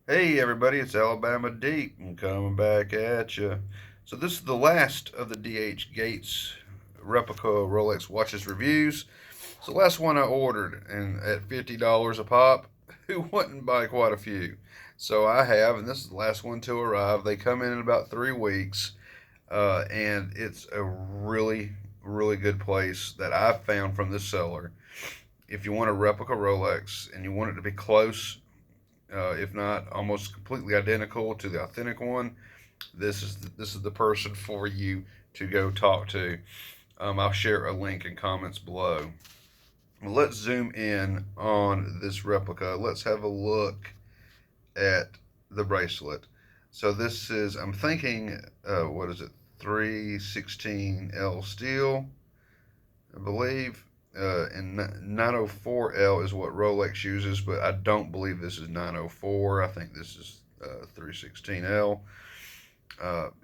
Hey everybody, it's Alabama Deep. I'm coming back at you. So this is the last of the DH Gates replica Rolex watches reviews. It's the last one I ordered, and at $50 a pop, who wouldn't buy quite a few? So I have, and this is the last one to arrive. They come in about 3 weeks, and it's a really good place that I've found from this seller. If you want a replica Rolex and you want it to be close, if not almost completely identical to the authentic one, this is the person for you to go talk to. I'll share a link in comments below. Well, let's zoom in on this replica. Let's have a look at the bracelet. So this is, I'm thinking, what is it, 316L steel, I believe. And 904L is what Rolex uses, but I don't believe this is 904. I think this is 316L.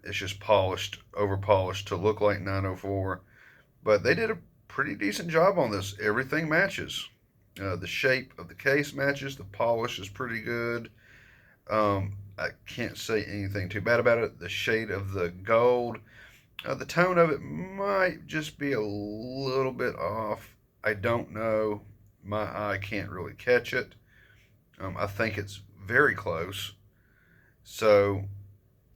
It's just polished, over polished to look like 904. But they did a pretty decent job on this. Everything matches. The shape of the case matches. The polish is pretty good. I can't say anything too bad about it. The shade of the gold, the tone of it might just be a little bit off. I don't know. My eye can't really catch it. I think it's very close. So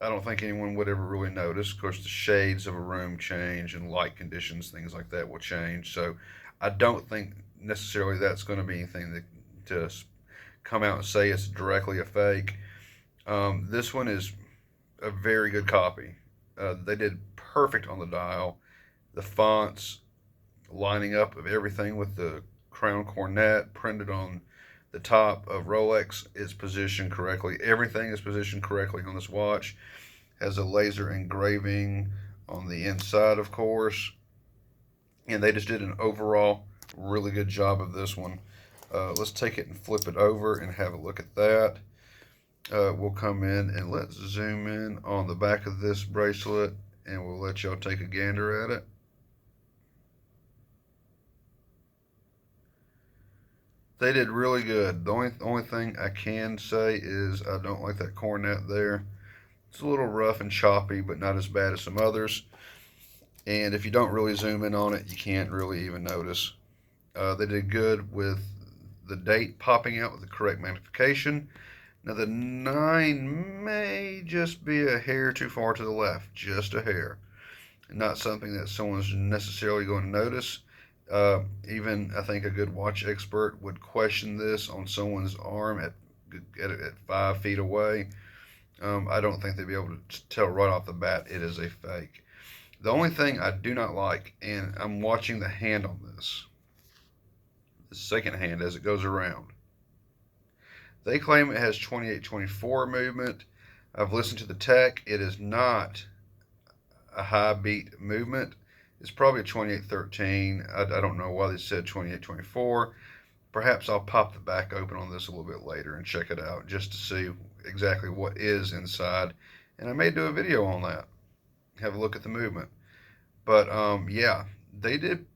I don't think anyone would ever really notice. Of course, the shades of a room change and light conditions, things like that will change. So I don't think necessarily that's going to be anything that to come out and say it's directly a fake. This one is a very good copy. They did perfect on the dial. The fonts lining up of everything with the crown cornet printed on the top of Rolex is positioned correctly. Everything is positioned correctly on this watch. Has a laser engraving on the inside, of course, and they just did an overall really good job of this one. Let's take it and flip it over and have a look at that. We'll come in and let's zoom in on the back of this bracelet, and we'll let y'all take a gander at it. They did really good. The only thing I can say is I don't like that cornet there. It's a little rough and choppy, but not as bad as some others. And if you don't really zoom in on it, you can't really even notice. They did good with the date popping out with the correct magnification. Now the 9 may just be a hair too far to the left, just a hair. Not something that someone's necessarily going to notice. Even I think a good watch expert would question this on someone's arm at 5 feet away. I don't think they'd be able to tell right off the bat it is a fake. The only thing I do not like, and I'm watching the hand on this, the second hand as it goes around. They claim it has 28-24 movement. I've listened to the tech. It is not a high beat movement. It's probably a 28-13. I don't know why they said 28-24. Perhaps I'll pop the back open on this a little bit later and check it out just to see exactly what is inside. And I may do a video on that. Have a look at the movement. But yeah, they did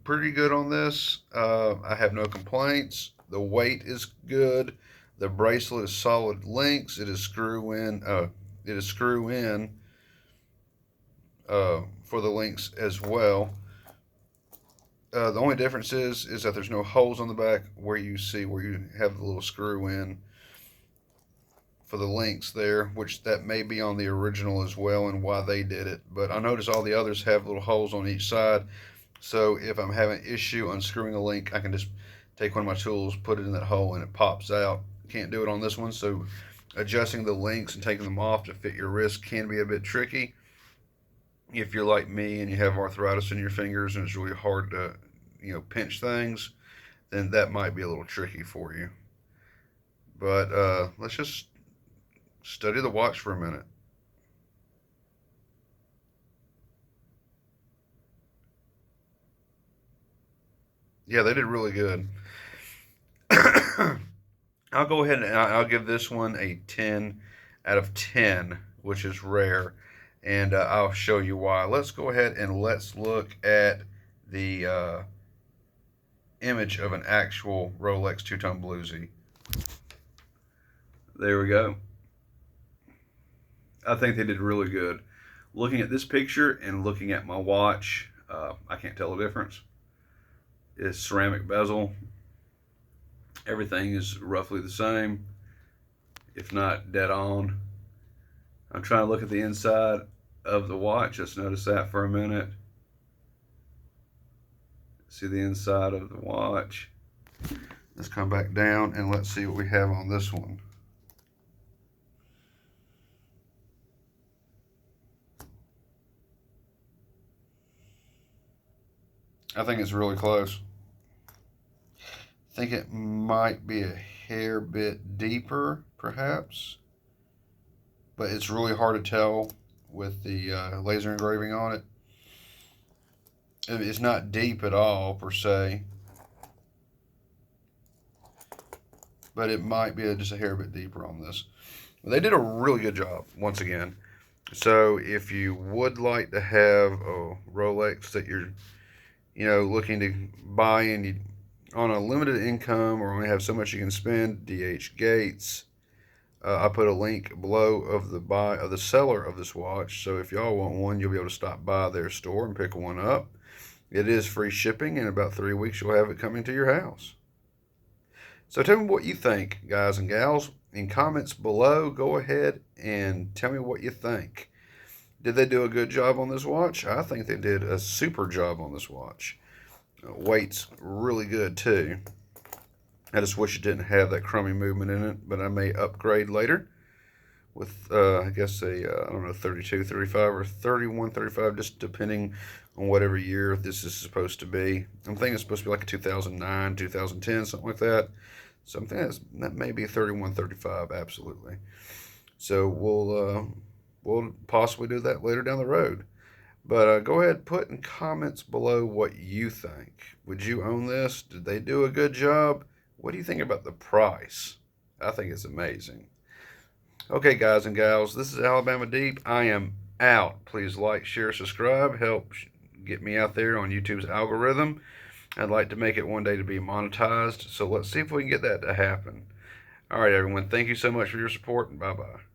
pretty good on this. I have no complaints. The weight is good. The bracelet is solid links. It is screw in. It is screw in for the links as well. The only difference is that there's no holes on the back where you see where you have the little screw in for the links there, which that may be on the original as well and why they did it. But I notice all the others have little holes on each side. So if I'm having an issue unscrewing a link, I can just take one of my tools, put it in that hole, and it pops out. Can't do it on this one, so adjusting the links and taking them off to fit your wrist can be a bit tricky. If you're like me and you have arthritis in your fingers and it's really hard to, pinch things, then that might be a little tricky for you. But let's just study the watch for a minute. Yeah, they did really good. I'll go ahead and I'll give this one a 10 out of 10, which is rare, and I'll show you why. Let's go ahead and let's look at the image of an actual Rolex two-tone Bluesy. There we go. I think they did really good. Looking at this picture and looking at my watch, I can't tell the difference. It's ceramic bezel. Everything is roughly the same, if not dead on. I'm trying to look at the inside of the watch. Let's notice that for a minute. See the inside of the watch. Let's come back down and let's see what we have on this one. I think it's really close. I think it might be a hair bit deeper, perhaps, but it's really hard to tell with the laser engraving on it. It's not deep at all, per se, but it might be just a hair bit deeper on this. They did a really good job, once again. So if you would like to have a Rolex that you're looking to buy and you on a limited income or only have so much you can spend, DH Gates. I put a link below of the seller of this watch. So if y'all want one, you'll be able to stop by their store and pick one up. It is free shipping. In about 3 weeks, you'll have it coming to your house. So tell me what you think, guys and gals. In comments below, go ahead and tell me what you think. Did they do a good job on this watch? I think they did a super job on this watch. Weight's really good too. I just wish it didn't have that crummy movement in it, but I may upgrade later with I guess I don't know, 32, 35, or 31, 35, just depending on whatever year this is supposed to be. I'm thinking it's supposed to be like a 2009, 2010, something like that. Something that may be 31, 35, absolutely. So we'll possibly do that later down the road. But go ahead, put in comments below what you think. Would you own this? Did they do a good job? What do you think about the price? I think it's amazing. Okay, guys and gals, this is Alabama Deep. I am out. Please like, share, subscribe. Help get me out there on YouTube's algorithm. I'd like to make it one day to be monetized. So let's see if we can get that to happen. All right, everyone. Thank you so much for your support, and bye-bye.